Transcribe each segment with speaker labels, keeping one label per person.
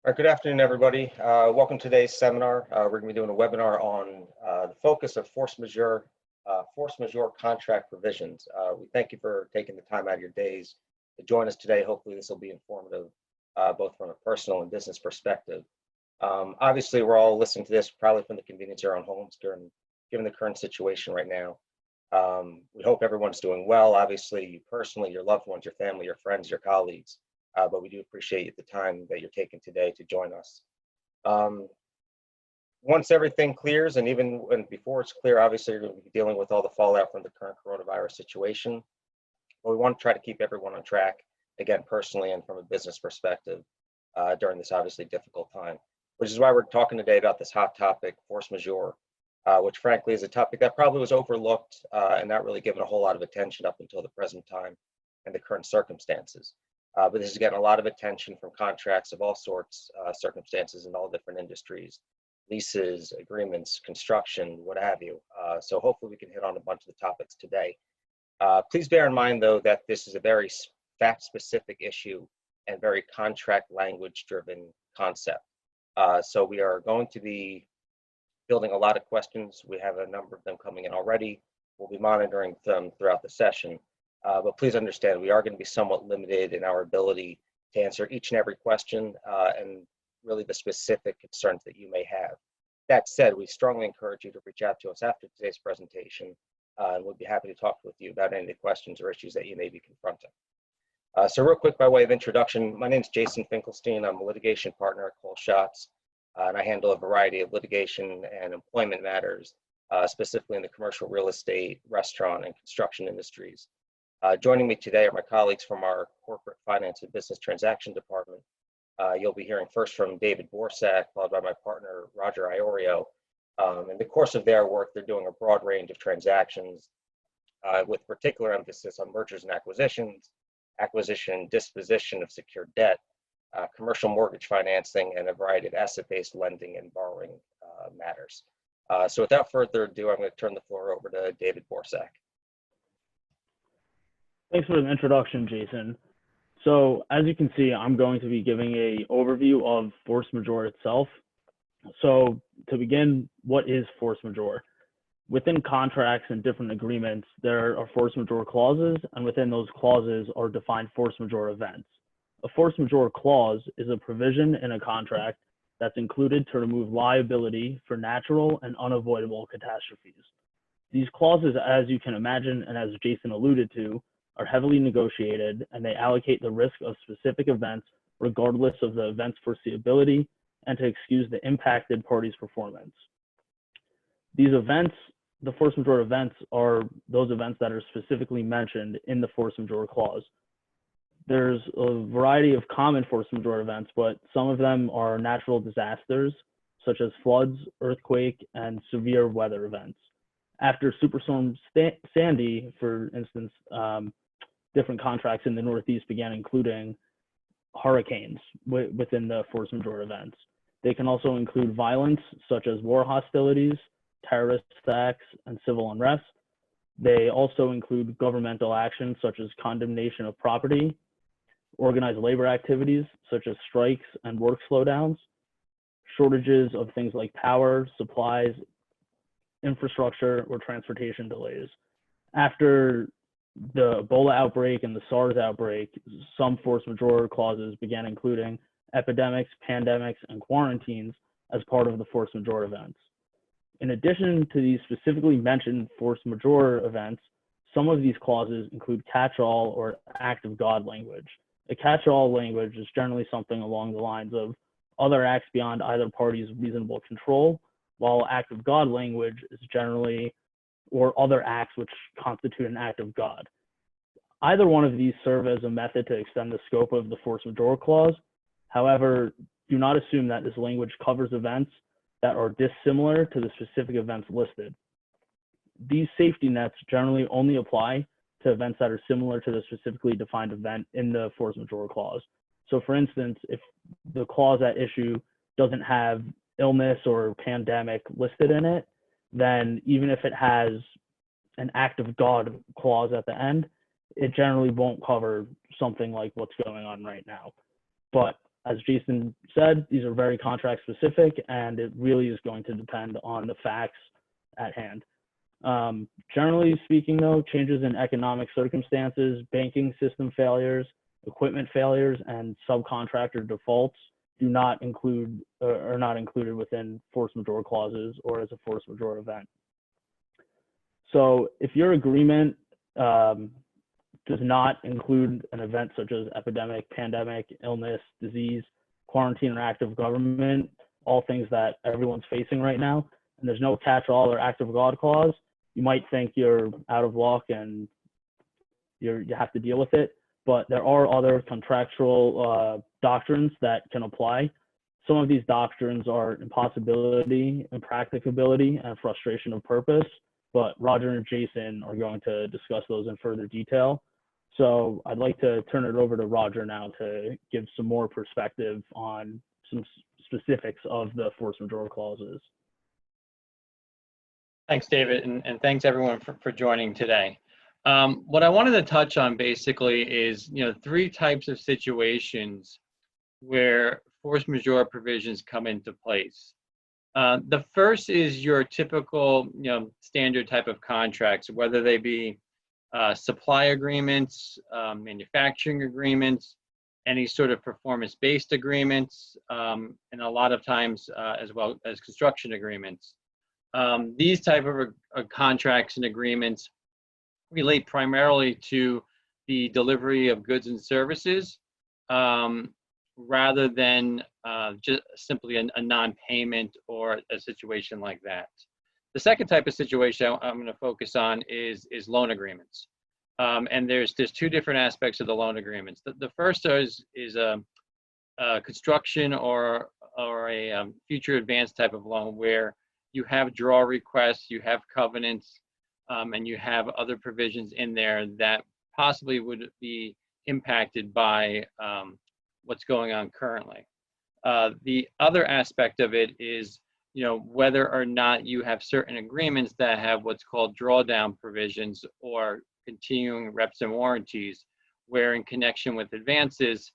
Speaker 1: All right, good afternoon, everybody. Welcome to today's seminar. We're going to be doing a webinar on the focus of force majeure contract provisions. We thank you for taking the time out of your days to join us today. Hopefully this will be informative, both from a personal and business perspective. Obviously, we're all listening to this probably from the convenience of our own homes given the current situation right now. We hope everyone's doing well. Obviously, you personally, your loved ones, your family, your friends, your colleagues. But we do appreciate the time that you're taking today to join us. Once everything clears, and even before it's clear, obviously you're going to be dealing with all the fallout from the current coronavirus situation. But we want to try to keep everyone on track, again, personally and from a business perspective, during this obviously difficult time, which is why we're talking today about this hot topic, force majeure, which frankly is a topic that probably was overlooked and not really given a whole lot of attention up until the present time and the current circumstances. But this is getting a lot of attention from contracts of all sorts, circumstances in all different industries, leases, agreements, construction, what have you. So hopefully we can hit on a bunch of the topics today. Please bear in mind, though, that this is a very fact-specific issue and very contract language-driven concept. So we are going to be building a lot of questions. We have a number of them coming in already. We'll be monitoring them throughout the session. But please understand, we are going to be somewhat limited in our ability to answer each and every question and really the specific concerns that you may have. That said, we strongly encourage you to reach out to us after today's presentation, and we'll be happy to talk with you about any of the questions or issues that you may be confronting. So real quick, by way of introduction, my name is Jason Finkelstein. I'm a litigation partner at Schotz, and I handle a variety of litigation and employment matters, specifically in the commercial real estate, restaurant, and construction industries. Joining me today are my colleagues from our corporate finance and business transaction department. You'll be hearing first from David Borsak, followed by my partner, Roger Iorio. In the course of their work, they're doing a broad range of transactions with particular emphasis on mergers and acquisitions, acquisition, disposition of secured debt, commercial mortgage financing, and a variety of asset-based lending and borrowing matters. So without further ado, I'm going to turn the floor over to David Borsak.
Speaker 2: Thanks for the introduction, Jason. So as you can see, I'm going to be giving an overview of force majeure itself. So to begin, what is force majeure? Within contracts and different agreements, there are force majeure clauses, and within those clauses are defined force majeure events. A force majeure clause is a provision in a contract that's included to remove liability for natural and unavoidable catastrophes. These clauses, as you can imagine, and as Jason alluded to, are heavily negotiated, and they allocate the risk of specific events regardless of the event's foreseeability and to excuse the impacted party's performance. These events, the force majeure events, are those events that are specifically mentioned in the force majeure clause. There's a variety of common force majeure events, but some of them are natural disasters, such as floods, earthquake, and severe weather events. After Superstorm Sandy, for instance, different contracts in the Northeast began including hurricanes within the force majeure events. They can also include violence, such as war hostilities, terrorist attacks, and civil unrest. They also include governmental actions, such as condemnation of property, organized labor activities, such as strikes and work slowdowns, shortages of things like power, supplies, infrastructure, or transportation delays. After the Ebola outbreak and the SARS outbreak, some force majeure clauses began including epidemics, pandemics, and quarantines as part of the force majeure events. In addition to these specifically mentioned force majeure events, some of these clauses include catch-all or act of God language. A catch-all language is generally something along the lines of other acts beyond either party's reasonable control, while act of God language is generally or other acts which constitute an act of God. Either one of these serve as a method to extend the scope of the force majeure clause. However, do not assume that this language covers events that are dissimilar to the specific events listed. These safety nets generally only apply to events that are similar to the specifically defined event in the force majeure clause. So for instance, if the clause at issue doesn't have illness or pandemic listed in it, then even if it has an act of God clause at the end, it generally won't cover something like what's going on right now. But as Jason said, these are very contract specific, and it really is going to depend on the facts at hand. Generally speaking, though, changes in economic circumstances, banking system failures, equipment failures, and subcontractor defaults do not include are not included within force majeure clauses or as a force majeure event. So if your agreement does not include an event such as epidemic, pandemic, illness, disease, quarantine, or act of government, all things that everyone's facing right now, and there's no catch-all or act of God clause, you might think you're out of luck and you have to deal with it. But there are other contractual doctrines that can apply. Some of these doctrines are impossibility, impracticability, and frustration of purpose. But Roger and Jason are going to discuss those in further detail. So I'd like to turn it over to Roger now to give some more perspective on some specifics of the force majeure clauses.
Speaker 3: Thanks, David, and thanks everyone for joining today. What I wanted to touch on basically is, three types of situations where force majeure provisions come into place. The first is your typical, standard type of contracts, whether they be supply agreements, manufacturing agreements, any sort of performance-based agreements, and a lot of times as well as construction agreements. These type of contracts and agreements relate primarily to the delivery of goods and services rather than just simply a non-payment or a situation like that. The second type of situation I'm going to focus on is loan agreements. And there's two different aspects of the loan agreements. The first is a construction or a future advance type of loan where you have draw requests, you have covenants, and you have other provisions in there that possibly would be impacted by what's going on currently. The other aspect of it is, whether or not you have certain agreements that have what's called drawdown provisions or continuing reps and warranties, where in connection with advances,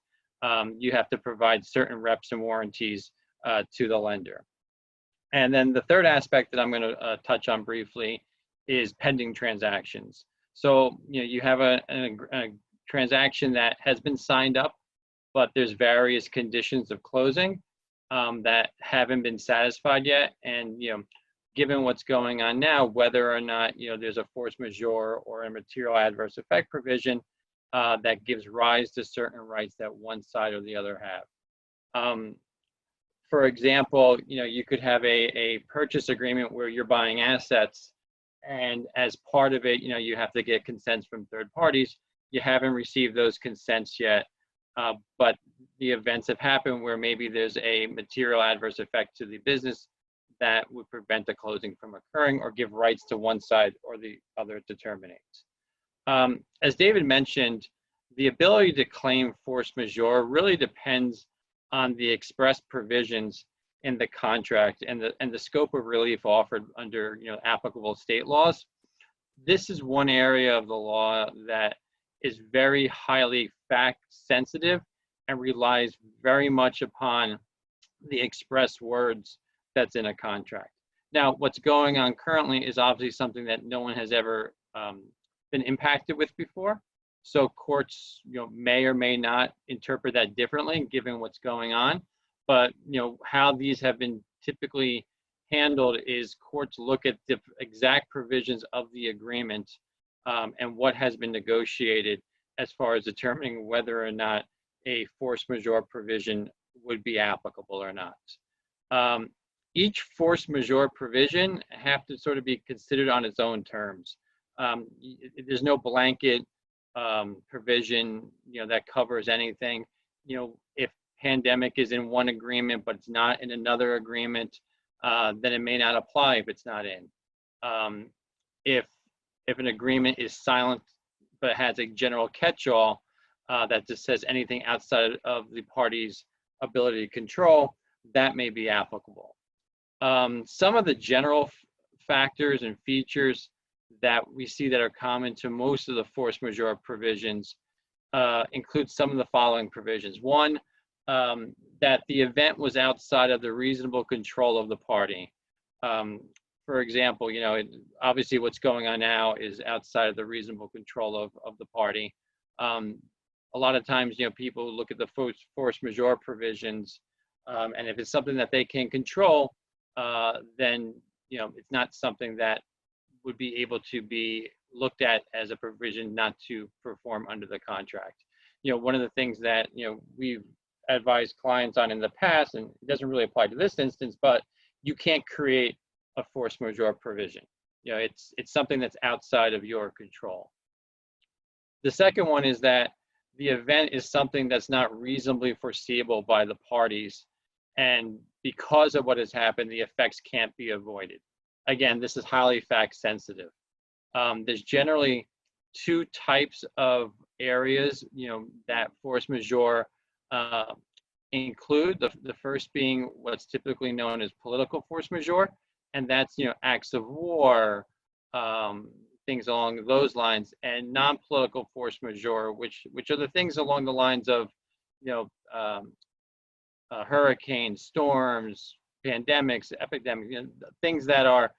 Speaker 3: you have to provide certain reps and warranties to the lender. And then the third aspect that I'm going to touch on briefly is pending transactions. So, you have a transaction that has been signed up, but there's various conditions of closing that haven't been satisfied yet. And, given what's going on now, whether or not, there's a force majeure or a material adverse effect provision that gives rise to certain rights that one side or the other have. For example, you could have a purchase agreement where you're buying assets, and as part of it, you have to get consents from third parties. You haven't received those consents yet, but the events have happened where maybe there's a material adverse effect to the business that would prevent the closing from occurring or give rights to one side or the other to terminate. As David mentioned, the ability to claim force majeure really depends on the express provisions in the contract and the scope of relief offered under applicable state laws. This is one area of the law that is very highly fact sensitive and relies very much upon the express words that's in a contract. Now, what's going on currently is obviously something that no one has ever been impacted with before. So courts, may or may not interpret that differently given what's going on. But, how these have been typically handled is courts look at the exact provisions of the agreement and what has been negotiated as far as determining whether or not a force majeure provision would be applicable or not. Each force majeure provision have to sort of be considered on its own terms. There's no blanket provision, that covers anything. If pandemic is in one agreement but it's not in another agreement, then it may not apply if it's not in. If an agreement is silent but has a general catch-all that just says anything outside of the party's ability to control, that may be applicable. Some of the general factors and features that we see that are common to most of the force majeure provisions include some of the following provisions. One, that the event was outside of the reasonable control of the party. For example, obviously what's going on now is outside of the reasonable control of the party. A lot of times, people look at the force majeure provisions, and if it's something that they can control, then, it's not something that would be able to be looked at as a provision not to perform under the contract. One of the things that, we've advised clients on in the past, and it doesn't really apply to this instance, but you can't create a force majeure provision. It's something that's outside of your control. The second one is that the event is something that's not reasonably foreseeable by the parties, and because of what has happened, the effects can't be avoided. Again, this is highly fact sensitive. There's generally two types of areas, that force majeure include. The first being what's typically known as political force majeure, and that's, acts of war, things along those lines, and non-political force majeure, which are the things along the lines of, hurricanes, storms, pandemics, epidemics, things that are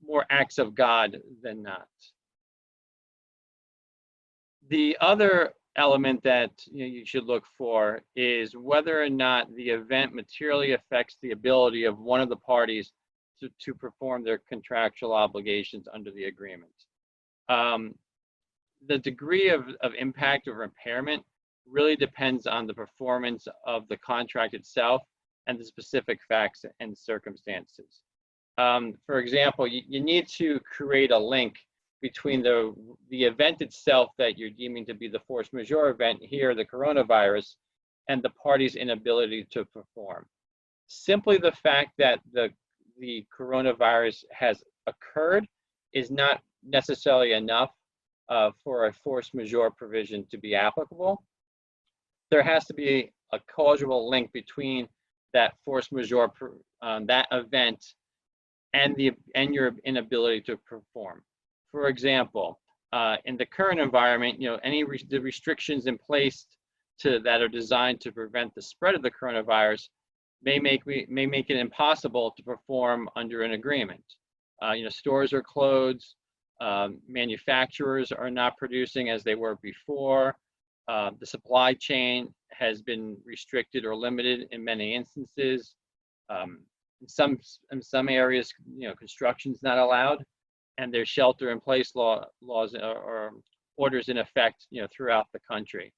Speaker 3: more acts of God than not. The other element that you should look for is whether or not the event materially affects the ability of one of the parties to perform their contractual obligations under the agreement. The degree of impact or impairment really depends on the performance of the contract itself and the specific facts and circumstances. For example, you need to create a link between the event itself that you're deeming to be the force majeure event, here the coronavirus, and the party's inability to perform. Simply the fact that the coronavirus has occurred is not necessarily enough for a force majeure provision to be applicable. There has to be a causal link between that force majeure, that event, and your inability to perform. For example, in the current environment, the restrictions in place that are designed to prevent the spread of the coronavirus may make it impossible to perform under an agreement. Stores are closed, manufacturers are not producing as they were before. The supply chain has been restricted or limited in many instances. In some areas, construction is not allowed, and there's shelter-in-place laws or orders in effect, throughout the country.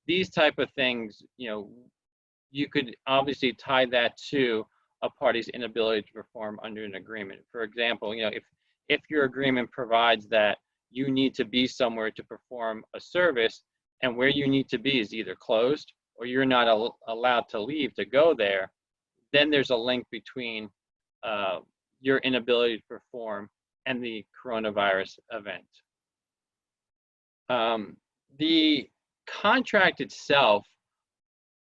Speaker 3: These type of things, you could obviously tie that to a party's inability to perform under an agreement. For example, if your agreement provides that you need to be somewhere to perform a service, and where you need to be is either closed or you're not allowed to leave to go there, then there's a link between your inability to perform and the coronavirus event. The contract itself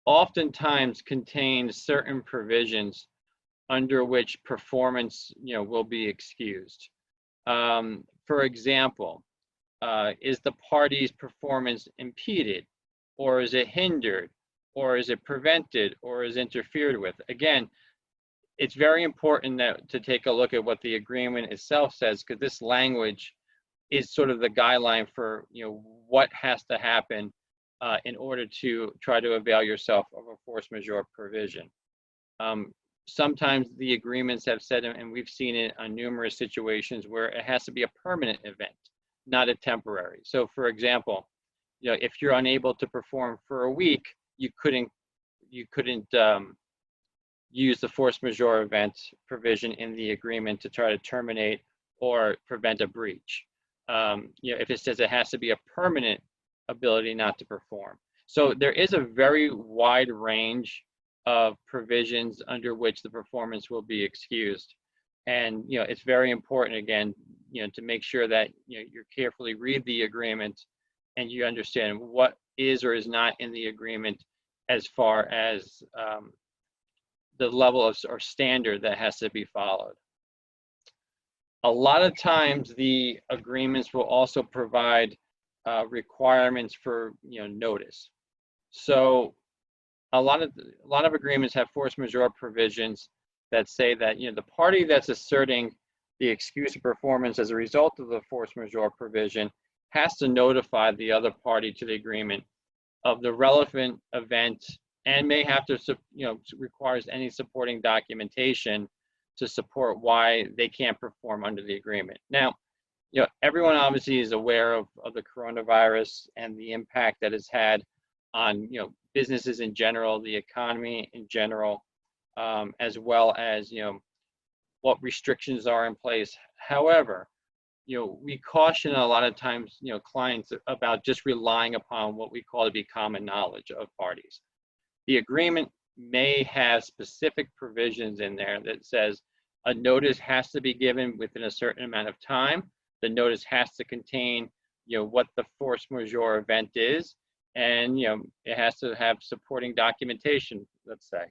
Speaker 3: oftentimes contains certain provisions under which performance, will be excused. For example, is the party's performance impeded, or is it hindered, or is it prevented, or is interfered with? Again, it's very important to take a look at what the agreement itself says, because this language is sort of the guideline for what has to happen in order to try to avail yourself of a force majeure provision. Sometimes the agreements have said, and we've seen it on numerous situations, where it has to be a permanent event, not a temporary. So for example, if you're unable to perform for a week, you couldn't use the force majeure event provision in the agreement to try to terminate or prevent a breach. If it says it has to be a permanent ability not to perform. So there is a very wide range of provisions under which the performance will be excused. And it's very important, again, to make sure that you carefully read the agreement and you understand what is or is not in the agreement as far as the level of or standard that has to be followed. A lot of times the agreements will also provide requirements for notice. So a lot of agreements have force majeure provisions that say that the party that's asserting the excuse of performance as a result of the force majeure provision has to notify the other party to the agreement of the relevant event and may have to requires any supporting documentation to support why they can't perform under the agreement. Now, everyone obviously is aware of the coronavirus and the impact that it's had on businesses in general, the economy in general, as well as what restrictions are in place. However, we caution a lot of times clients about just relying upon what we call to be common knowledge of parties. The agreement may have specific provisions in there that says a notice has to be given within a certain amount of time. The notice has to contain what the force majeure event is, and it has to have supporting documentation, let's say.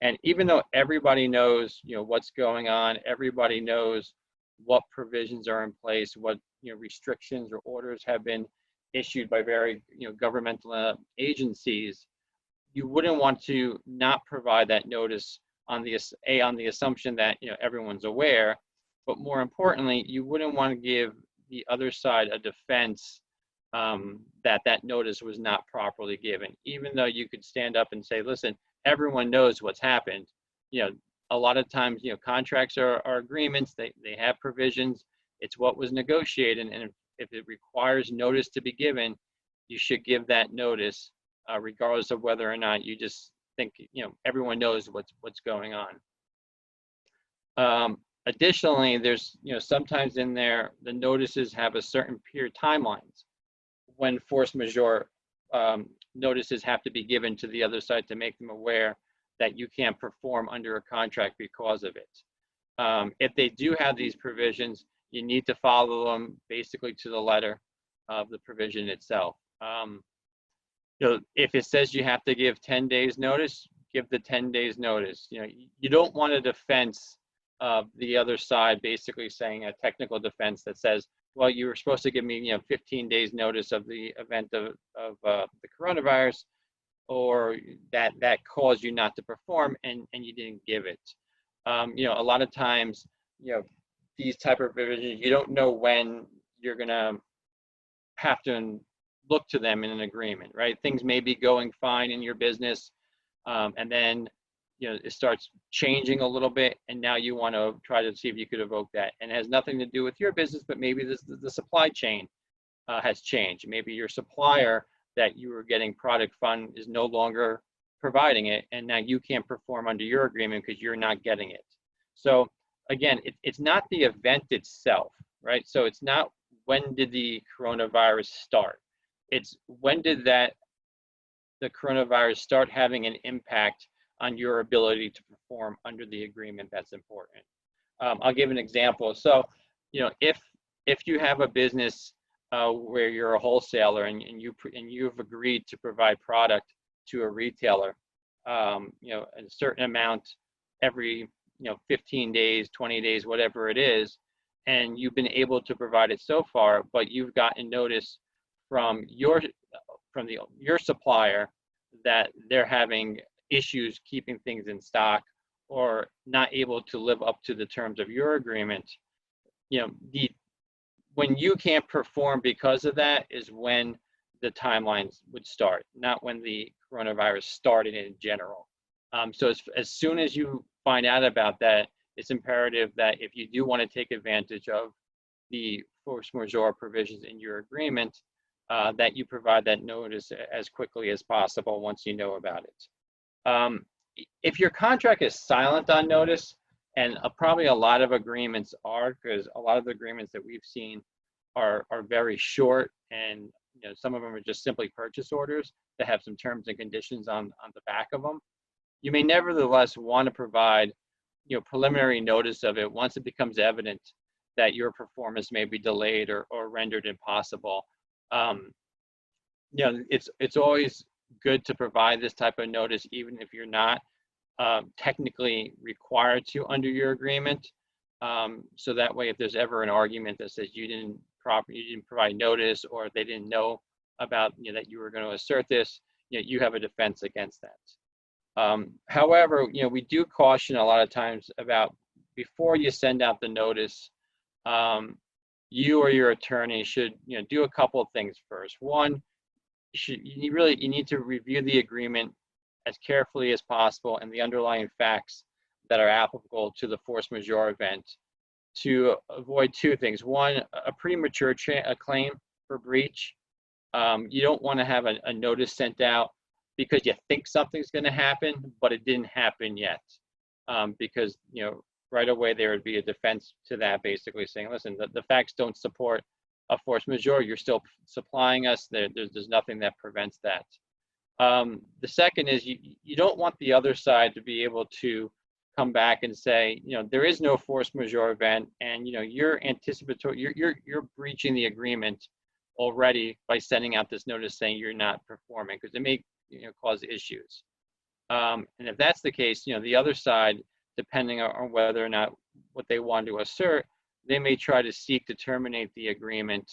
Speaker 3: And even though everybody knows what's going on, everybody knows what provisions are in place, what restrictions or orders have been issued by very governmental agencies, you wouldn't want to not provide that notice on the assumption that everyone's aware, but more importantly, you wouldn't want to give the other side a defense that notice was not properly given, even though you could stand up and say, listen, everyone knows what's happened. A lot of times, contracts are agreements, they have provisions, it's what was negotiated, and if it requires notice to be given, you should give that notice, regardless of whether or not you just think, everyone knows what's going on. Additionally, there's, sometimes in there, the notices have a certain period timelines when force majeure notices have to be given to the other side to make them aware that you can't perform under a contract because of it. If they do have these provisions, you need to follow them basically to the letter of the provision itself. If it says you have to give 10 days notice, give the 10 days notice. You don't want a defense of the other side basically saying a technical defense that says, well, you were supposed to give me 15 days notice of the event of the coronavirus, or that caused you not to perform and you didn't give it. A lot of times, these type of provisions, you don't know when you're gonna have to look to them in an agreement, right? Things may be going fine in your business, and then it starts changing a little bit, and now you want to try to see if you could evoke that. And it has nothing to do with your business, but maybe the supply chain has changed. Maybe your supplier that you were getting product from is no longer providing it, and now you can't perform under your agreement because you're not getting it. So again, it's not the event itself, right? So it's not when did the coronavirus start. It's when did the coronavirus start having an impact on your ability to perform under the agreement. That's important. I'll give an example. So, if you have a business where you're a wholesaler and you've agreed to provide product to a retailer, a certain amount every 15 days, 20 days, whatever it is, and you've been able to provide it so far, but you've gotten notice from your supplier that they're having issues keeping things in stock or not able to live up to the terms of your agreement. When you can't perform because of that is when the timelines would start, not when the coronavirus started in general. So as soon as you find out about that, it's imperative that if you do want to take advantage of the force majeure provisions in your agreement, that you provide that notice as quickly as possible once you know about it. If your contract is silent on notice, and probably a lot of agreements are, because a lot of the agreements that we've seen are very short, and some of them are just simply purchase orders that have some terms and conditions on the back of them. You may nevertheless want to provide preliminary notice of it once it becomes evident that your performance may be delayed or rendered impossible. It's always good to provide this type of notice, even if you're not technically required to under your agreement. So that way, if there's ever an argument that says you didn't provide notice, or they didn't know about that you were going to assert this, you have a defense against that. However, we do caution a lot of times about before you send out the notice, you or your attorney should, do a couple of things first. One, you need to review the agreement as carefully as possible and the underlying facts that are applicable to the force majeure event to avoid two things. One, a premature claim for breach. You don't want to have a notice sent out because you think something's going to happen, but it didn't happen yet. Because, right away there would be a defense to that, basically saying, listen, the facts don't support a force majeure. You're still supplying us. There's nothing that prevents that. The second is you don't want the other side to be able to come back and say, there is no force majeure event, and you're anticipatory, you're breaching the agreement already by sending out this notice saying you're not performing, because it may cause issues. And if that's the case, the other side, depending on whether or not what they want to assert, they may try to seek to terminate the agreement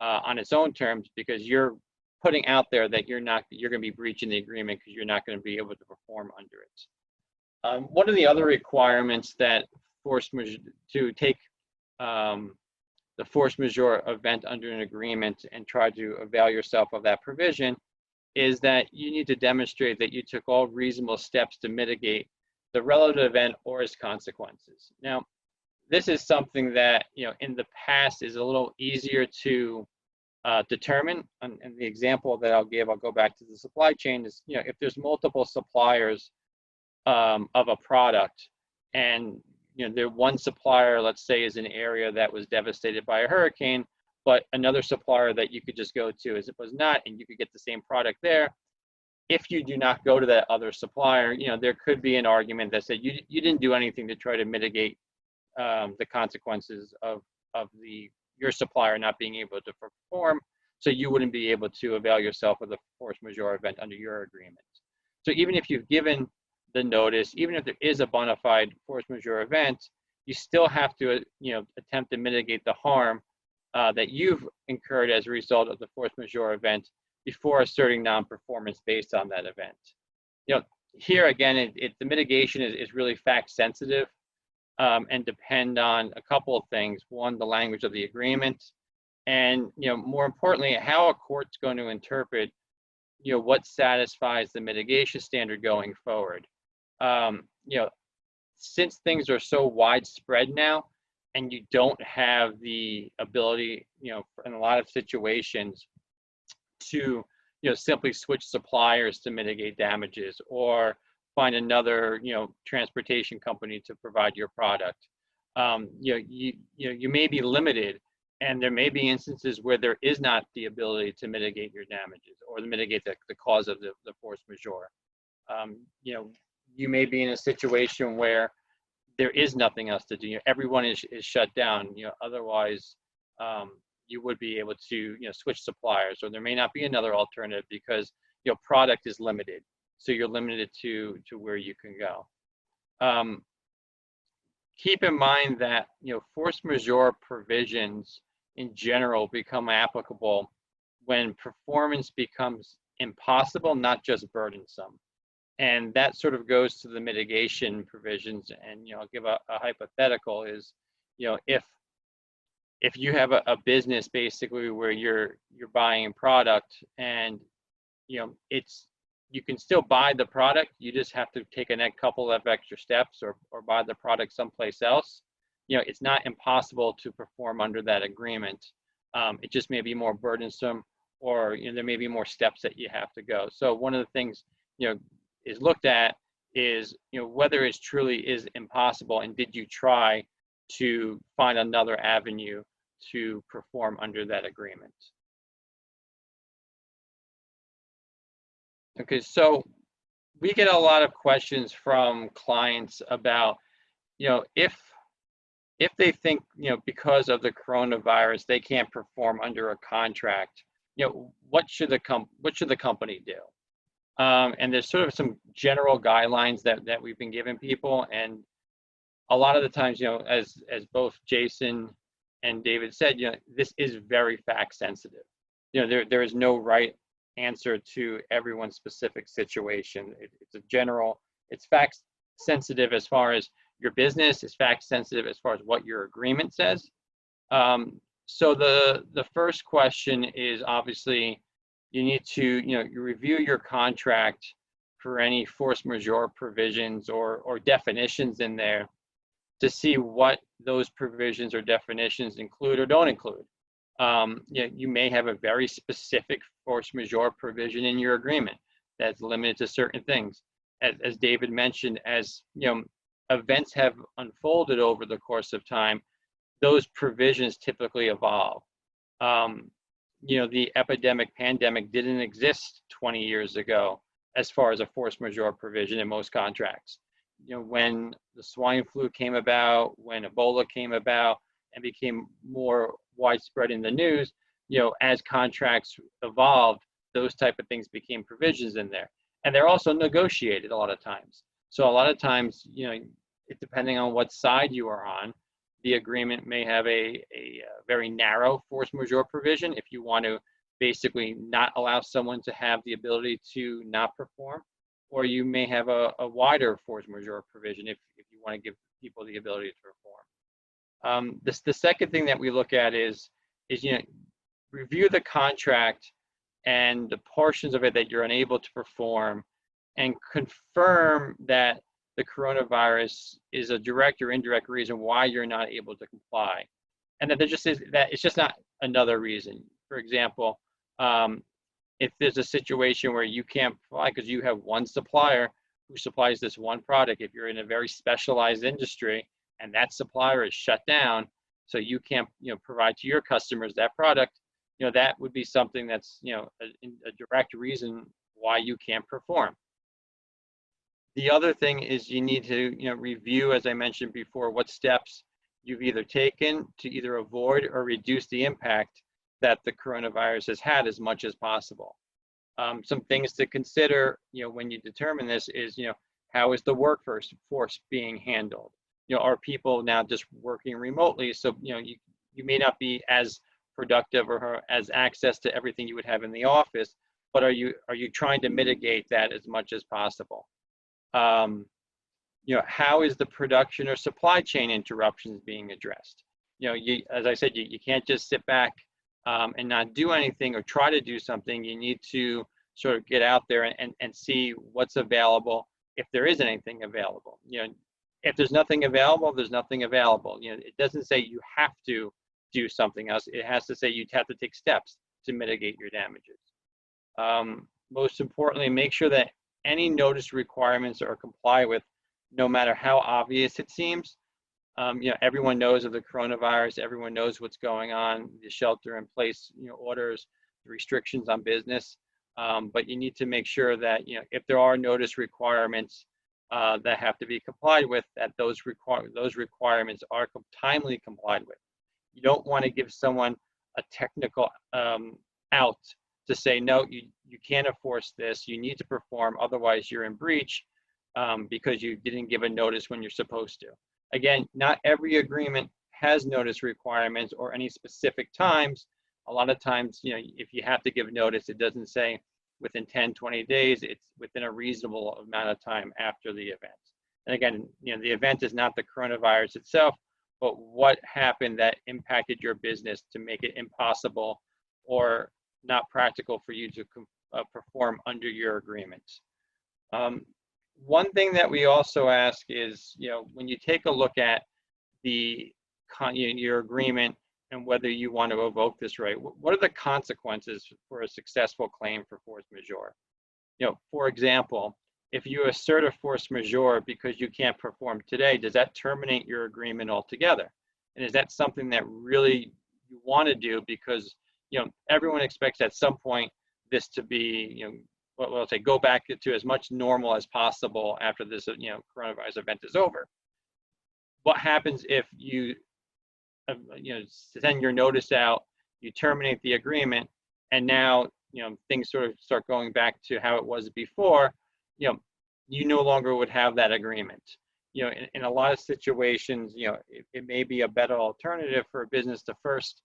Speaker 3: on its own terms, because you're putting out there that you're going to be breaching the agreement because you're not going to be able to perform under it. One of the other requirements that to take the force majeure event under an agreement and try to avail yourself of that provision is that you need to demonstrate that you took all reasonable steps to mitigate the relative event or its consequences. Now, this is something that, in the past is a little easier to determine. And the example that I'll go back to the supply chain is, if there's multiple suppliers of a product, and there one supplier, let's say, is an area that was devastated by a hurricane, but another supplier that you could just go to as it was not, and you could get the same product there. If you do not go to that other supplier, there could be an argument that said you didn't do anything to try to mitigate the consequences of your supplier not being able to perform, so you wouldn't be able to avail yourself of the force majeure event under your agreement. So even if you've given the notice, even if there is a bona fide force majeure event, you still have to attempt to mitigate the harm that you've incurred as a result of the force majeure event before asserting non-performance based on that event. Here again, the mitigation is really fact sensitive and depend on a couple of things. One, the language of the agreement, and more importantly, how a court's going to interpret what satisfies the mitigation standard going forward. Since things are so widespread now, and you don't have the ability, in a lot of situations, to simply switch suppliers to mitigate damages or find another transportation company to provide your product. You may be limited, and there may be instances where there is not the ability to mitigate your damages or to mitigate the cause of the force majeure. You may be in a situation where there is nothing else to do. Everyone is shut down. Otherwise, you would be able to switch suppliers, or there may not be another alternative because product is limited. So you're limited to where you can go. Keep in mind that force majeure provisions in general become applicable when performance becomes impossible, not just burdensome. And that sort of goes to the mitigation provisions. And I'll give a hypothetical is, if you have a business basically where you're buying product and you can still buy the product, you just have to take a couple of extra steps or buy the product someplace else. It's not impossible to perform under that agreement. It just may be more burdensome, or there may be more steps that you have to go. So one of the things is looked at is whether it truly is impossible, and did you try to find another avenue to perform under that agreement. Okay, so we get a lot of questions from clients about, if they think, because of the coronavirus, they can't perform under a contract, what should the company do? And there's sort of some general guidelines that we've been giving people, and a lot of the times, as both Jason and David said, this is very fact sensitive. There is no right answer to everyone's specific situation. It's a general It's fact sensitive as far as your business. It's fact sensitive as far as what your agreement says. So the first question is obviously you need to, you review your contract for any force majeure provisions or definitions in there to see what those provisions or definitions include or don't include. You may have a very specific force majeure provision in your agreement that's limited to certain things. As David mentioned, as events have unfolded over the course of time, those provisions typically evolve. The pandemic didn't exist 20 years ago as far as a force majeure provision in most contracts. When the swine flu came about, when Ebola came about and became more widespread in the news, as contracts evolved, those type of things became provisions in there. And they're also negotiated a lot of times. So a lot of times, depending on what side you are on, the agreement may have a very narrow force majeure provision if you want to basically not allow someone to have the ability to not perform, or you may have a wider force majeure provision if you want to give people the ability to perform. The second thing that we look at is review the contract and the portions of it that you're unable to perform, and confirm that the coronavirus is a direct or indirect reason why you're not able to comply, and that it's just not another reason. For example, if there's a situation where you can't comply because you have one supplier who supplies this one product, if you're in a very specialized industry and that supplier is shut down, so you can't provide to your customers that product, that would be something that's a direct reason why you can't perform. The other thing is you need to review, as I mentioned before, what steps you've either taken to either avoid or reduce the impact that the coronavirus has had as much as possible. Some things to consider when you determine this is how is the workforce being handled? Are people now just working remotely? So you may not be as productive or as access to everything you would have in the office, but are you trying to mitigate that as much as possible? How is the production or supply chain interruptions being addressed? As I said, you can't just sit back and not do anything or try to do something. You need to sort of get out there and see what's available, if there is anything available. If there's nothing available, there's nothing available. It doesn't say you have to do something else. It has to say you have to take steps to mitigate your damages. Most importantly, make sure that any notice requirements are complied with, no matter how obvious it seems. Everyone knows of the coronavirus. Everyone knows what's going on, the shelter-in-place orders, the restrictions on business. But you need to make sure that if there are notice requirements that have to be complied with, that those requirements are timely complied with. You don't want to give someone a technical out to say, no, you can't enforce this, you need to perform, otherwise you're in breach because you didn't give a notice when you're supposed to. Again, not every agreement has notice requirements or any specific times. A lot of times, if you have to give notice, it doesn't say within 10, 20 days, it's within a reasonable amount of time after the event. And again, the event is not the coronavirus itself, but what happened that impacted your business to make it impossible or not practical for you to perform under your agreements. One thing that we also ask is, when you take a look at your agreement and whether you want to evoke this right, what are the consequences for a successful claim for force majeure? For example, if you assert a force majeure because you can't perform today, does that terminate your agreement altogether? And is that something that really you want to do? Because everyone expects at some point this to be, I'll say, go back to as much normal as possible after this, coronavirus event is over. What happens if you, send your notice out, you terminate the agreement, and now, things sort of start going back to how it was before? You no longer would have that agreement. In a lot of situations, it may be a better alternative for a business to first,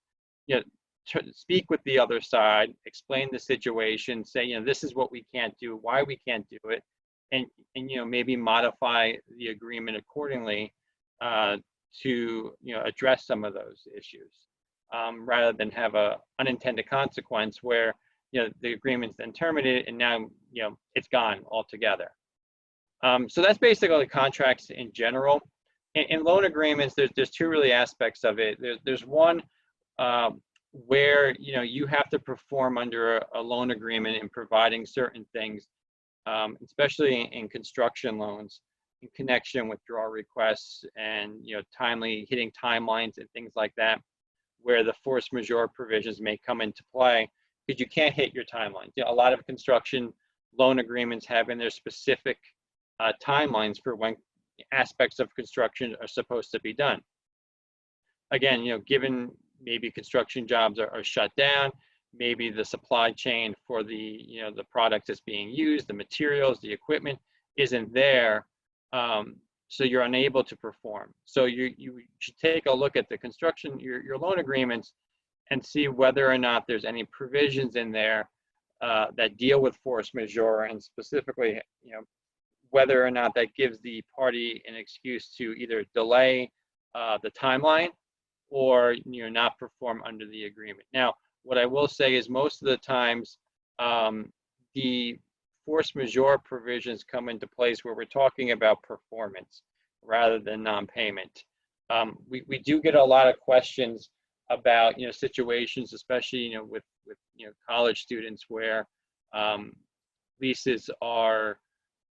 Speaker 3: speak with the other side, explain the situation, say, this is what we can't do, why we can't do it, and maybe modify the agreement accordingly to address some of those issues, rather than have a unintended consequence where the agreement's then terminated and now it's gone altogether. So that's basically contracts in general. In loan agreements, there's two really aspects of it. There's one where you have to perform under a loan agreement in providing certain things, especially in construction loans, in connection with draw requests and timely hitting timelines and things like that, where the force majeure provisions may come into play because you can't hit your timelines. A lot of construction loan agreements have in their specific timelines for when aspects of construction are supposed to be done. Again, given maybe construction jobs are shut down, maybe the supply chain for the product that's being used, the materials, the equipment isn't there, so you're unable to perform. So you should take a look at the construction, your loan agreements, and see whether or not there's any provisions in there that deal with force majeure, and specifically, whether or not that gives the party an excuse to either delay the timeline or not perform under the agreement. Now, what I will say is most of the times the force majeure provisions come into place where we're talking about performance rather than non-payment. We do get a lot of questions about situations, especially with college students, where leases are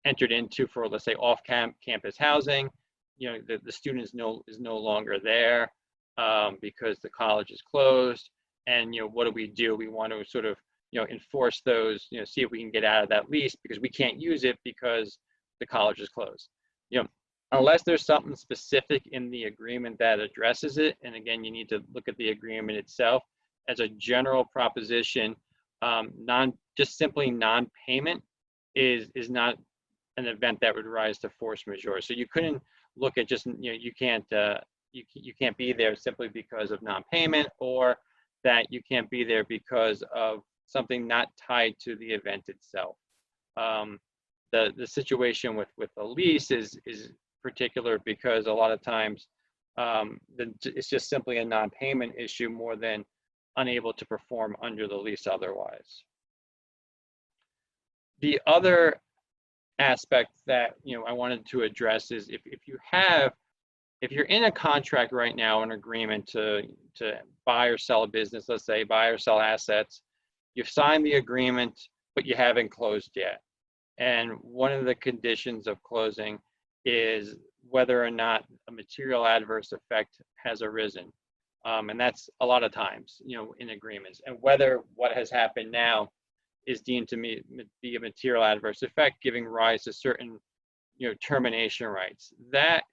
Speaker 3: entered into for, let's say, off-campus housing. The student is no longer there because the college is closed, and what do? We want to sort of enforce those, see if we can get out of that lease because we can't use it because the college is closed. Unless there's something specific in the agreement that addresses it, and again, you need to look at the agreement itself. As a general proposition, just simply non-payment is not an event that would rise to force majeure. So you couldn't look at just you can't be there simply because of non-payment, or that you can't be there because of something not tied to the event itself. The situation with a lease is particular because a lot of times it's just simply a non-payment issue more than unable to perform under the lease otherwise. The other aspect that I wanted to address is if you're in a contract right now, an agreement to buy or sell a business, let's say buy or sell assets, you've signed the agreement, but you haven't closed yet. And one of the conditions of closing is whether or not a material adverse effect has arisen. And that's a lot of times, in agreements, and whether what has happened now is deemed to be a material adverse effect, giving rise to certain, termination rights. That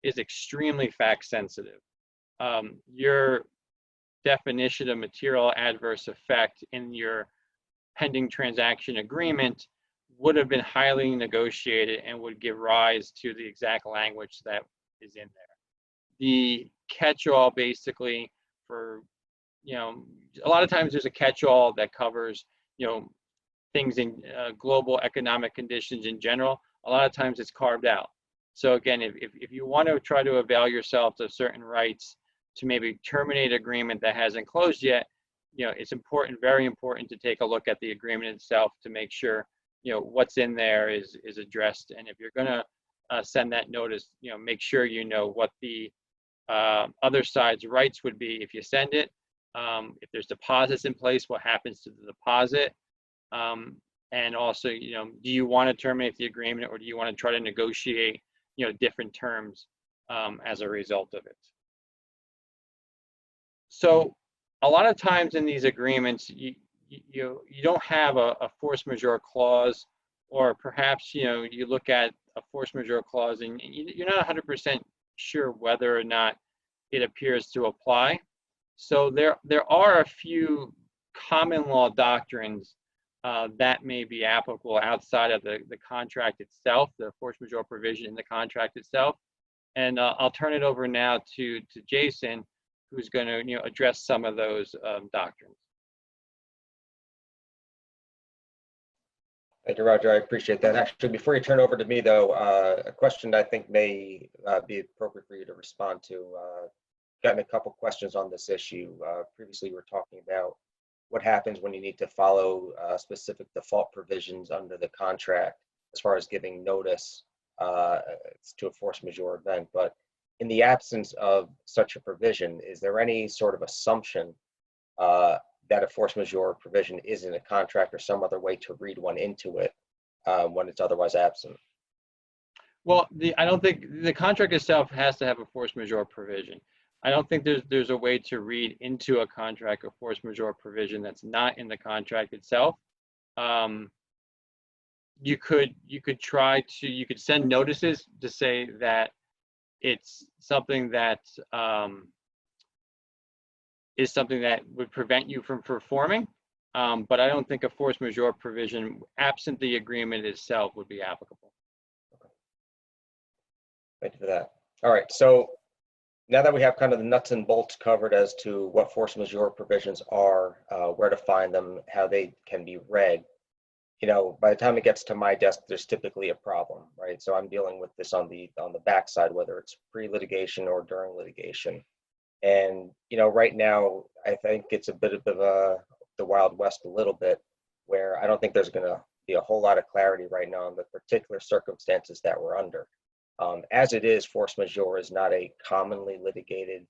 Speaker 3: is extremely fact sensitive. Your definition of material adverse effect in your pending transaction agreement would have been highly negotiated and would give rise to the exact language that is in there. The catch-all basically for, a lot of times there's a catch-all that covers, things in global economic conditions in general. A lot of times it's carved out. So again, if you want to try to avail yourself of certain rights to maybe terminate an agreement that hasn't closed yet, it's important, very important, to take a look at the agreement itself to make sure what's in there is addressed. And if you're going to send that notice, make sure what the other side's rights would be if you send it. If there's deposits in place, what happens to the deposit? And also, do you want to terminate the agreement, or do you want to try to negotiate, different terms as a result of it? So a lot of times in these agreements, you don't have a force majeure clause, or perhaps, you look at a force majeure clause and you're not 100% sure whether or not it appears to apply. So there are a few common law doctrines that may be applicable outside of the contract itself, the force majeure provision in the contract itself. And I'll turn it over now to Jason, who's going to address some of those doctrines.
Speaker 1: Thank you, Roger. I appreciate that. Actually, before you turn over to me, though, a question I think may be appropriate for you to respond to. Gotten a couple questions on this issue. Previously, we were talking about what happens when you need to follow specific default provisions under the contract as far as giving notice to a force majeure event. But in the absence of such a provision, is there any sort of assumption that a force majeure provision is in a contract or some other way to read one into it when it's otherwise absent?
Speaker 3: Well, I don't think the contract itself has to have a force majeure provision. I don't think there's a way to read into a contract a force majeure provision that's not in the contract itself. You could send notices to say that it's something that is something that would prevent you from performing, but I don't think a force majeure provision absent the agreement itself would be applicable.
Speaker 1: Thank you for that. All right, so now that we have kind of the nuts and bolts covered as to what force majeure provisions are, where to find them, how they can be read, you know, by the time it gets to my desk, there's typically a problem, right? So I'm dealing with this on the backside, whether it's pre-litigation or during litigation. And, you know, right now, I think it's a bit of the Wild West a little bit, where I don't think there's going to be a whole lot of clarity right now on the particular circumstances that we're under. As it is, force majeure is not a commonly litigated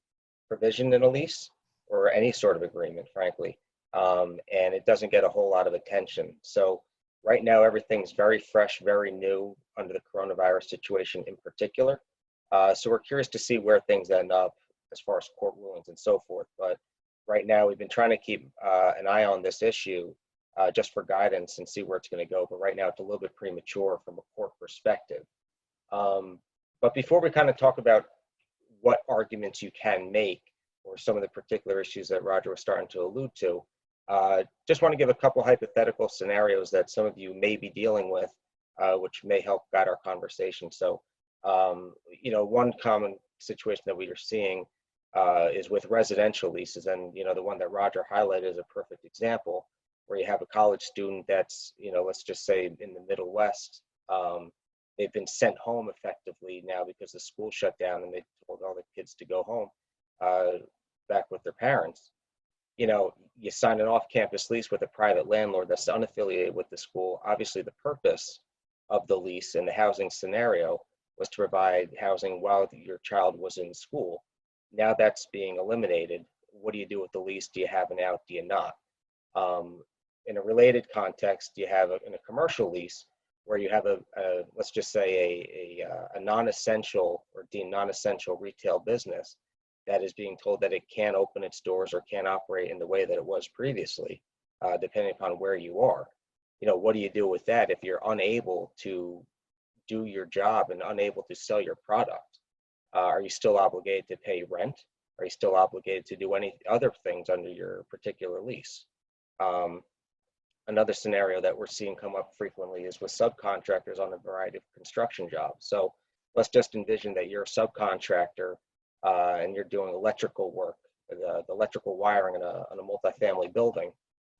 Speaker 1: provision in a lease or any sort of agreement, frankly, and it doesn't get a whole lot of attention. So right now, everything's very fresh, very new under the coronavirus situation in particular. So we're curious to see where things end up as far as court rulings and so forth. But right now, we've been trying to keep an eye on this issue just for guidance and see where it's going to go. But right now, it's a little bit premature from a court perspective. But before we kind of talk about what arguments you can make or some of the particular issues that Roger was starting to allude to, just want to give a couple hypothetical scenarios that some of you may be dealing with, which may help guide our conversation. So, you know, one common situation that we are seeing is with residential leases. And, you know, the one that Roger highlighted is a perfect example where you have a college student that's, you know, let's just say in the Middle West. They've been sent home effectively now because the school shut down and they told all the kids to go home back with their parents. You know, you sign an off-campus lease with a private landlord that's unaffiliated with the school. Obviously, the purpose of the lease and the housing scenario was to provide housing while your child was in school. Now that's being eliminated. What do you do with the lease? Do you have an out? Do you not? In a related context, you have in a commercial lease where you have let's just say a non-essential or deemed non-essential retail business that is being told that it can't open its doors or can't operate in the way that it was previously, depending upon where you are. You know, what do you do with that if you're unable to do your job and unable to sell your product? Are you still obligated to pay rent? Are you still obligated to do any other things under your particular lease? Another scenario that we're seeing come up frequently is with subcontractors on a variety of construction jobs. So let's just envision that you're a subcontractor and you're doing electrical work, the electrical wiring in a multifamily building.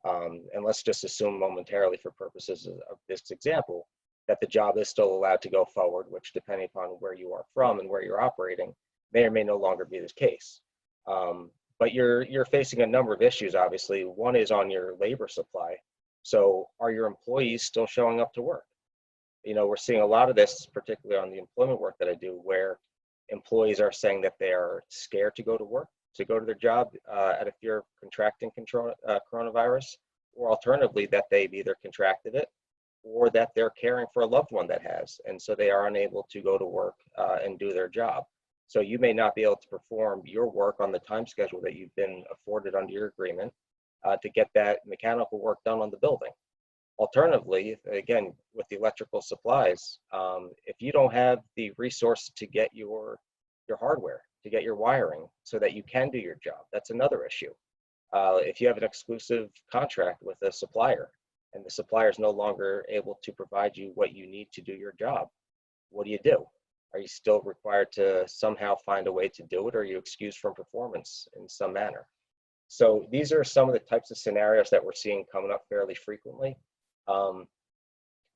Speaker 1: And let's just assume momentarily for purposes of this example that the job is still allowed to go forward, which depending upon where you are from and where you're operating may or may no longer be the case. But you're facing a number of issues, obviously. One is on your labor supply. So are your employees still showing up to work? You know, we're seeing a lot of this, particularly on the employment work that I do, where employees are saying that they are scared to go to work, to go to their job out of fear of contracting coronavirus, or alternatively, that they've either contracted it or that they're caring for a loved one that has. And so they are unable to go to work and do their job. So you may not be able to perform your work on the time schedule that you've been afforded under your agreement to get that mechanical work done on the building. Alternatively, again, with the electrical supplies, if you don't have the resource to get your hardware, to get your wiring so that you can do your job, that's another issue. If you have an exclusive contract with a supplier and the supplier is no longer able to provide you what you need to do your job, what do? Are you still required to somehow find a way to do it, or are you excused from performance in some manner? So these are some of the types of scenarios that we're seeing coming up fairly frequently.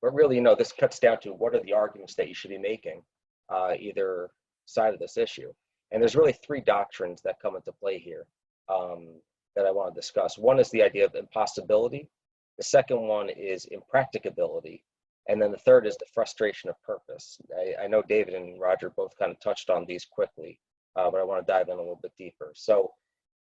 Speaker 1: But really, this cuts down to what are the arguments that you should be making, either side of this issue. And there's really three doctrines that come into play here that I want to discuss. One is the idea of impossibility. The second one is impracticability. And then the third is the frustration of purpose. I know David and Roger both kind of touched on these quickly, but I want to dive in a little bit deeper. So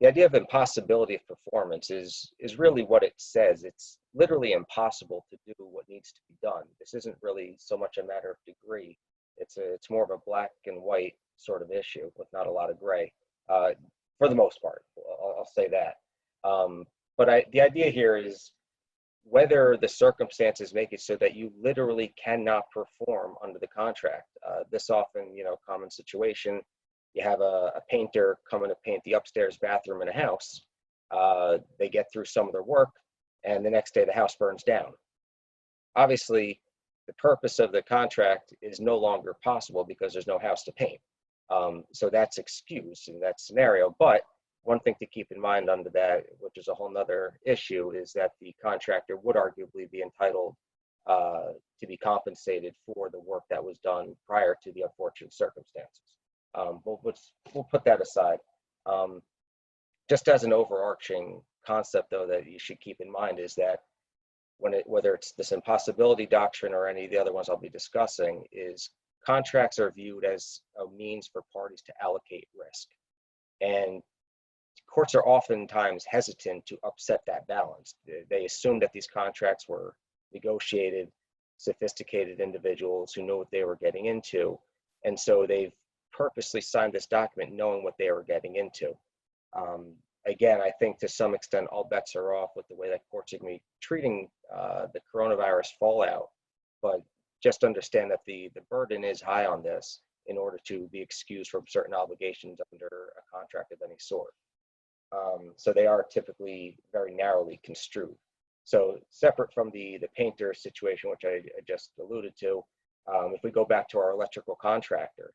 Speaker 1: the idea of impossibility of performance is really what it says. It's literally impossible to do what needs to be done. This isn't really so much a matter of degree. It's more of a black and white sort of issue with not a lot of gray, for the most part. I'll say that. But the idea here is whether the circumstances make it so that you literally cannot perform under the contract. This often, common situation. You have a painter coming to paint the upstairs bathroom in a house. They get through some of their work, and the next day the house burns down. Obviously, the purpose of the contract is no longer possible because there's no house to paint. So that's excused in that scenario. But one thing to keep in mind under that, which is a whole nother issue, is that the contractor would arguably be entitled to be compensated for the work that was done prior to the unfortunate circumstances. We'll put that aside. Just as an overarching concept, though, that you should keep in mind is that whether it's this impossibility doctrine or any of the other ones I'll be discussing, is contracts are viewed as a means for parties to allocate risk. And courts are oftentimes hesitant to upset that balance. They assume that these contracts were negotiated, sophisticated individuals who know what they were getting into. And so they've purposely signed this document knowing what they were getting into. Again, I think to some extent, all bets are off with the way that courts are going to be treating the coronavirus fallout. But just understand that the burden is high on this in order to be excused from certain obligations under a contract of any sort. So they are typically very narrowly construed. So separate from the painter situation, which I just alluded to, if we go back to our electrical contractor,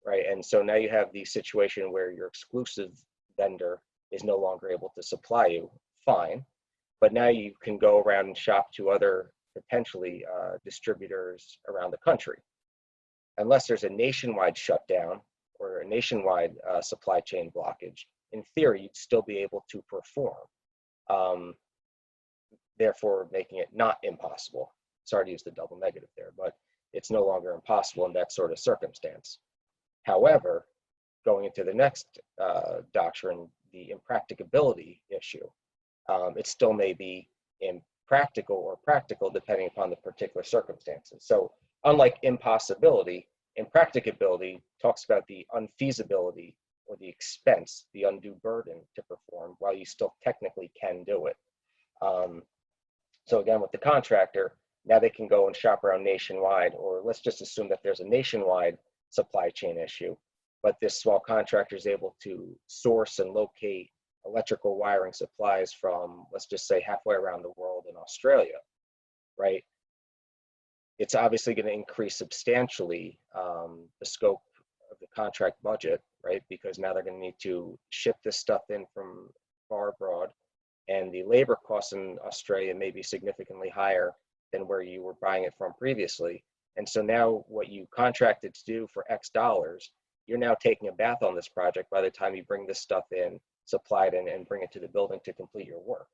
Speaker 1: right? And so now you have the situation where your exclusive vendor is no longer able to supply you, fine. But now you can go around and shop to other potentially distributors around the country. Unless there's a nationwide shutdown or a nationwide supply chain blockage, in theory, you'd still be able to perform, therefore making it not impossible. Sorry to use the double negative there, but it's no longer impossible in that sort of circumstance. However, going into the next doctrine, the impracticability issue, it still may be impractical or practical depending upon the particular circumstances. So unlike impossibility, impracticability talks about the unfeasibility or the expense, the undue burden to perform while you still technically can do it. So again, with the contractor, now they can go and shop around nationwide, or let's just assume that there's a nationwide supply chain issue, but this small contractor is able to source and locate electrical wiring supplies from, let's just say, halfway around the world in Australia, right? It's obviously going to increase substantially the scope of the contract budget, right? Because now they're going to need to ship this stuff in from far abroad, and the labor costs in Australia may be significantly higher than where you were buying it from previously. And so now what you contracted to do for X dollars, you're now taking a bath on this project by the time you bring this stuff in, supply it in, and bring it to the building to complete your work.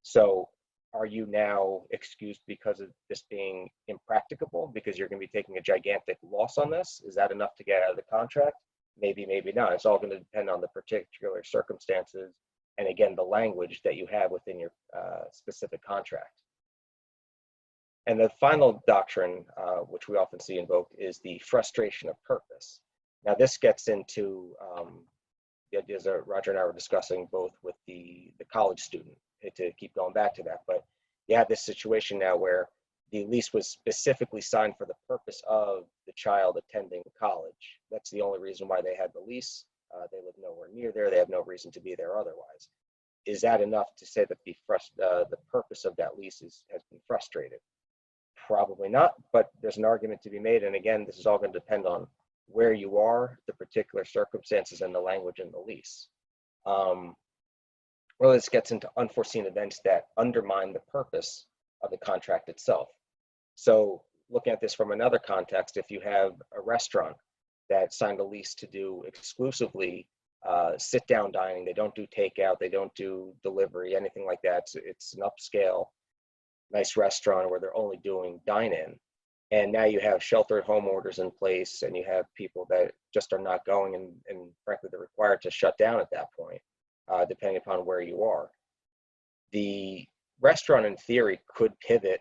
Speaker 1: So are you now excused because of this being impracticable, because you're going to be taking a gigantic loss on this? Is that enough to get out of the contract? Maybe, maybe not. It's all going to depend on the particular circumstances and, again, the language that you have within your specific contract. And the final doctrine, which we often see invoked, is the frustration of purpose. Now, this gets into the ideas that Roger and I were discussing, both with the college student, to keep going back to that. But you have this situation now where the lease was specifically signed for the purpose of the child attending college. That's the only reason why they had the lease. They live nowhere near there. They have no reason to be there otherwise. Is that enough to say that the purpose of that lease has been frustrated? Probably not, but there's an argument to be made. And again, this is all going to depend on where you are, the particular circumstances, and the language in the lease. Well, this gets into unforeseen events that undermine the purpose of the contract itself. So looking at this from another context, if you have a restaurant that signed a lease to do exclusively sit down dining, they don't do takeout, they don't do delivery, anything like that. It's an upscale, nice restaurant where they're only doing dine in. And now you have shelter at home orders in place, and you have people that just are not going, and frankly, they're required to shut down at that point, depending upon where you are. The restaurant, in theory, could pivot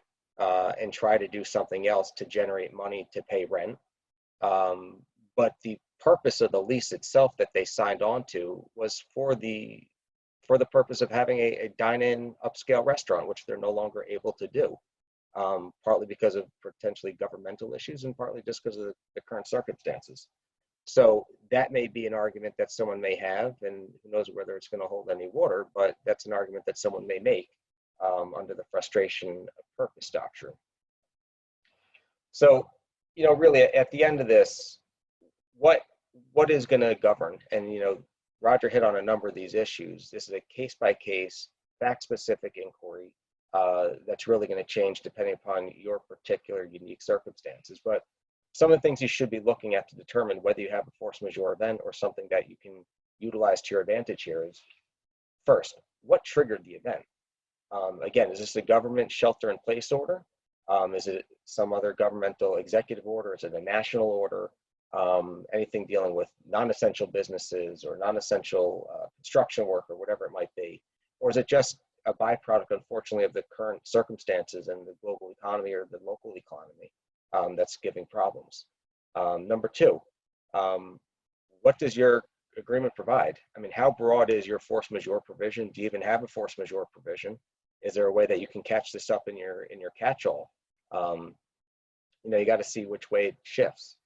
Speaker 1: and try to do something else to generate money to pay rent. But the purpose of the lease itself that they signed on to was for the purpose of having a dine-in upscale restaurant, which they're no longer able to do. Partly because of potentially governmental issues and partly just because of the current circumstances. So that may be an argument that someone may have, and who knows whether it's going to hold any water, but that's an argument that someone may make under the frustration of purpose doctrine. So, really at the end of this, what is going to govern? And, Roger hit on a number of these issues. This is a case-by-case, fact-specific inquiry. That's really going to change depending upon your particular unique circumstances. But some of the things you should be looking at to determine whether you have a force majeure event or something that you can utilize to your advantage here is, first, what triggered the event? Again, is this a government shelter-in-place order? Is it some other governmental executive order? Is it a national order? Anything dealing with non-essential businesses or non-essential construction work or whatever it might be? Or is it just a byproduct, unfortunately, of the current circumstances and the global economy or the local economy that's giving problems? Number two, what does your agreement provide? I mean, how broad is your force majeure provision? Do you even have a force majeure provision? Is there a way that you can catch this up in your catch-all? You got to see which way it shifts.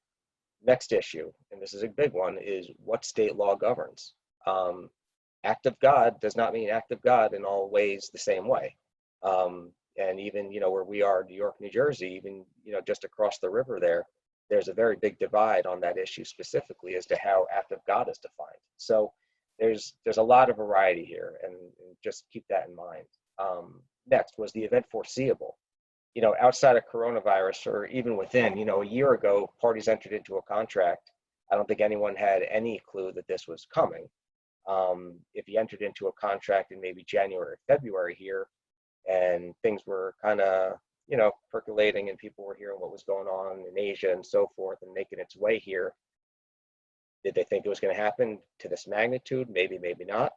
Speaker 1: Next issue, and this is a big one, is what state law governs. Act of God does not mean act of God in all ways the same way. And even, where we are, New York, New Jersey, even, just across the river there's a very big divide on that issue specifically as to how act of God is defined. So there's a lot of variety here, and just keep that in mind. Next, was the event foreseeable? Outside of coronavirus or even within, a year ago, parties entered into a contract. I don't think anyone had any clue that this was coming. If you entered into a contract in maybe January or February here, and things were kind of, percolating and people were hearing what was going on in Asia and so forth and making its way here, did they think it was going to happen to this magnitude? Maybe, maybe not.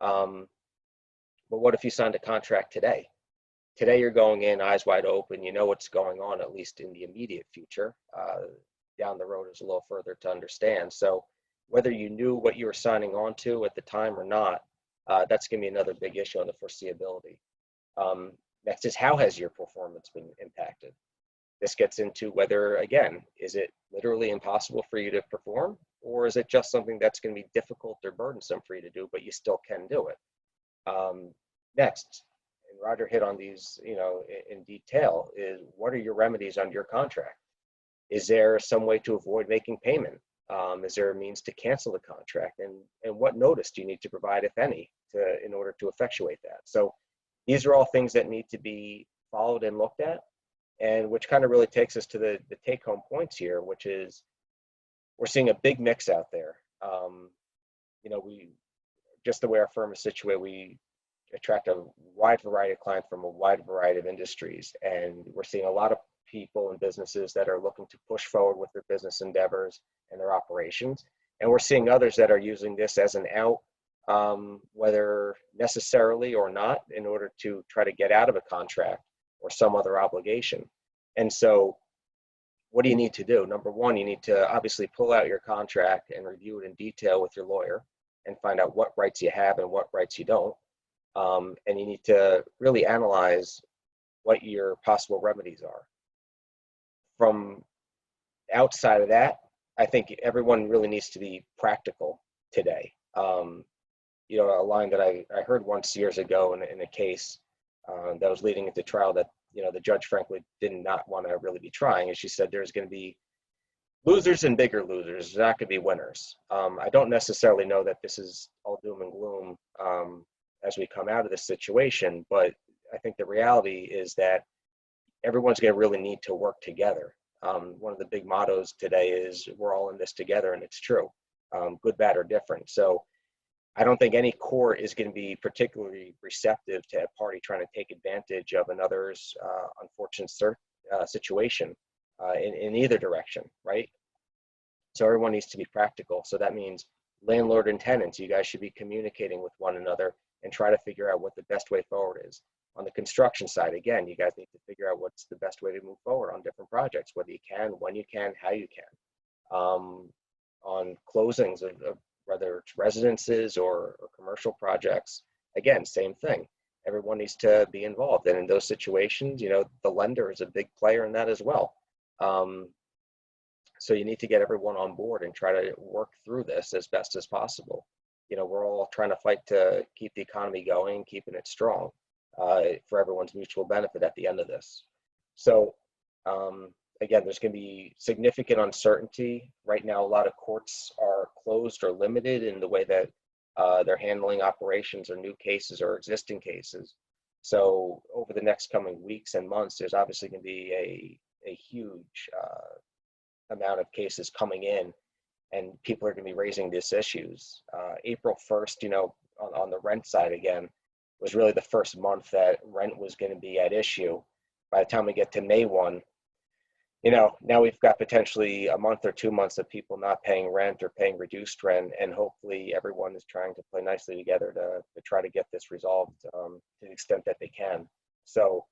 Speaker 1: But what if you signed a contract today? Today you're going in eyes wide open, what's going on, at least in the immediate future. Down the road is a little further to understand. So whether you knew what you were signing on to at the time or not, that's going to be another big issue on the foreseeability. Next is, how has your performance been impacted? This gets into whether, again, is it literally impossible for you to perform, or is it just something that's going to be difficult or burdensome for you to do, but you still can do it? Next, and Roger hit on these, in detail, is what are your remedies under your contract? Is there some way to avoid making payment? Is there a means to cancel the contract? And what notice do you need to provide, if any, in order to effectuate that? So these are all things that need to be followed and looked at, and which kind of really takes us to the take-home points here, which is we're seeing a big mix out there. We just the way our firm is situated, we attract a wide variety of clients from a wide variety of industries, and we're seeing a lot of people and businesses that are looking to push forward with their business endeavors and their operations, and we're seeing others that are using this as an out, whether necessarily or not, in order to try to get out of a contract or some other obligation. And so what do you need to do? Number one, you need to obviously pull out your contract and review it in detail with your lawyer and find out what rights you have and what rights you don't. And you need to really analyze what your possible remedies are. From outside of that, I think everyone really needs to be practical today. A line that I heard once years ago in a case that was leading into trial that, the judge frankly did not want to really be trying. And she said, there's going to be losers and bigger losers. There's not going to be winners. I don't necessarily know that this is all doom and gloom as we come out of this situation, but I think the reality is that everyone's going to really need to work together. One of the big mottos today is we're all in this together, and it's true, good, bad, or different. So I don't think any court is going to be particularly receptive to a party trying to take advantage of another's unfortunate situation in either direction, right? So everyone needs to be practical. So that means landlord and tenants, you guys should be communicating with one another and try to figure out what the best way forward is. On the construction side, again, you guys need to figure out what's the best way to move forward on different projects, whether you can, when you can, how you can. On closings of whether it's residences or commercial projects, again, same thing. Everyone needs to be involved. And in those situations, the lender is a big player in that as well. So you need to get everyone on board and try to work through this as best as possible. We're all trying to fight to keep the economy going, keeping it strong for everyone's mutual benefit at the end of this. So again, there's going to be significant uncertainty. Right now, a lot of courts are closed or limited in the way that they're handling operations or new cases or existing cases. So over the next coming weeks and months, there's obviously going to be a huge amount of cases coming in, and people are going to be raising these issues. April 1st, on the rent side again, was really the first month that rent was going to be at issue. By the time we get to May 1, now we've got potentially a month or 2 months of people not paying rent or paying reduced rent, and hopefully everyone is trying to play nicely together to try to get this resolved to the extent that they can. So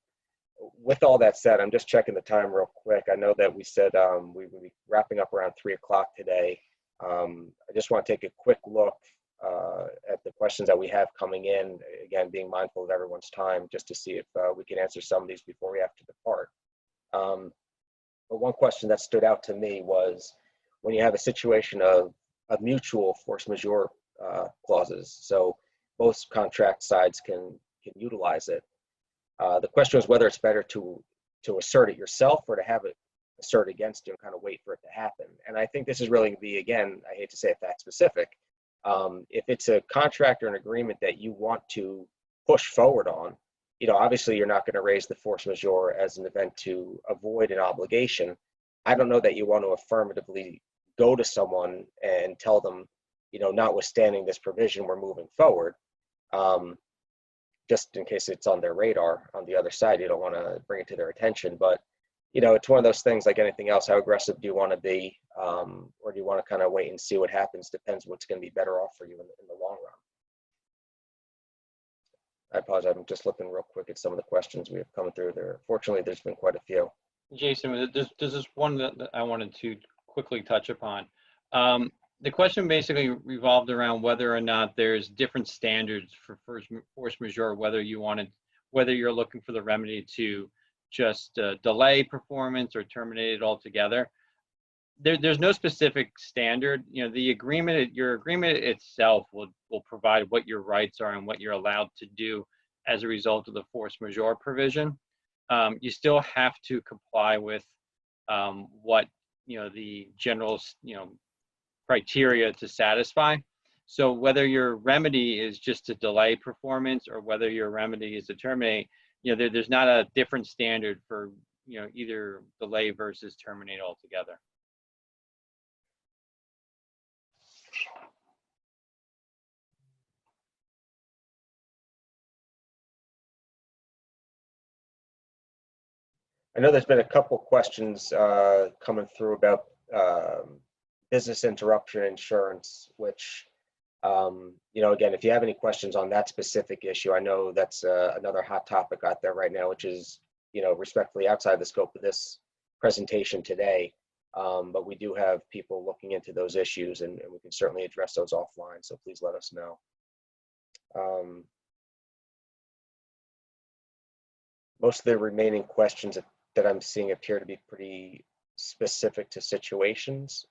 Speaker 1: with all that said, I'm just checking the time real quick. I know that we said we would be wrapping up around 3 o'clock today. I just want to take a quick look at the questions that we have coming in, again, being mindful of everyone's time, just to see if we can answer some of these before we have to depart. But one question that stood out to me was when you have a situation of mutual force majeure clauses, so both contract sides can utilize it. The question is whether it's better to assert it yourself or to have it assert against you and kind of wait for it to happen. And I think this is really going to be, again, I hate to say it fact specific. If it's a contract or an agreement that you want to push forward on, obviously you're not going to raise the force majeure as an event to avoid an obligation. I don't know that you want to affirmatively go to someone and tell them, notwithstanding this provision, we're moving forward. Just in case it's on their radar on the other side, you don't want to bring it to their attention. But, it's one of those things like anything else. How aggressive do you want to be? Or do you want to kind of wait and see what happens? Depends what's going to be better off for you in the long run. I apologize. I'm just looking real quick at some of the questions we have come through there. Fortunately, there's been quite a few.
Speaker 3: Jason, there's this one that I wanted to quickly touch upon. The question basically revolved around whether or not there's different standards for force majeure, whether you're looking for the remedy to just delay performance or terminate it altogether. There's no specific standard. Your agreement itself will provide what your rights are and what you're allowed to do as a result of the force majeure provision. You still have to comply with what the general criteria to satisfy. So whether your remedy is just to delay performance or whether your remedy is to terminate, there's not a different standard for either delay versus terminate altogether.
Speaker 1: I know there's been a couple questions coming through about business interruption insurance, which, again, if you have any questions on that specific issue, I know that's another hot topic out there right now, which is, respectfully outside the scope of this presentation today. But we do have people looking into those issues, and we can certainly address those offline. So please let us know. Most of the remaining questions that I'm seeing appear to be pretty specific to situations.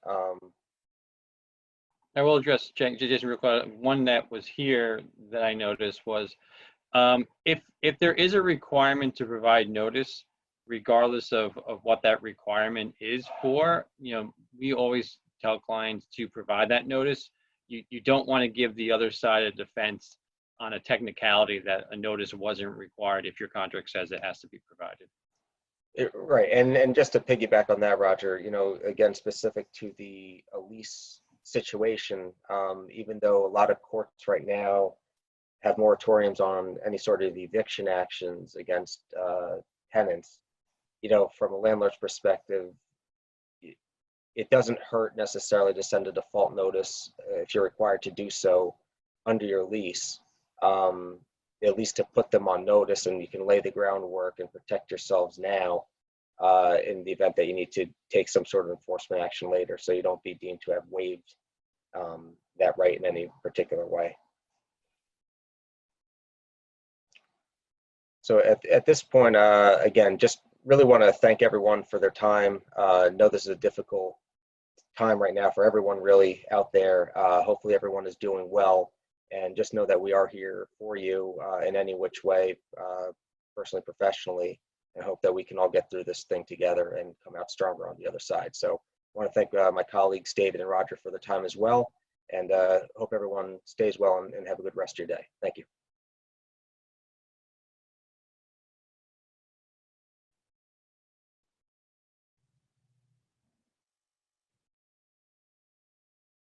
Speaker 3: I will address, Jason, real quick. One that was here that I noticed was if there is a requirement to provide notice, regardless of what that requirement is for, we always tell clients to provide that notice. You don't want to give the other side a defense on a technicality that a notice wasn't required if your contract says it has to be provided.
Speaker 1: Right, and just to piggyback on that, Roger, you know, again, specific to the a lease situation, even though a lot of courts right now have moratoriums on any sort of eviction actions against tenants, you know, from a landlord's perspective, it doesn't hurt necessarily to send a default notice if you're required to do so under your lease, at least to put them on notice, and you can lay the groundwork and protect yourselves now in the event that you need to take some sort of enforcement action later, so you don't be deemed to have waived that right in any particular way. So at this point, again, just really want to thank everyone for their time. Know this is a difficult time right now for everyone really out there. Hopefully everyone is doing well, and just know that we are here for you in any which way, personally, professionally, and hope that we can all get through this thing together and come out stronger on the other side. So I want to thank my colleagues, David and Roger, for their time as well, and hope everyone stays well and have a good rest of your day. Thank you.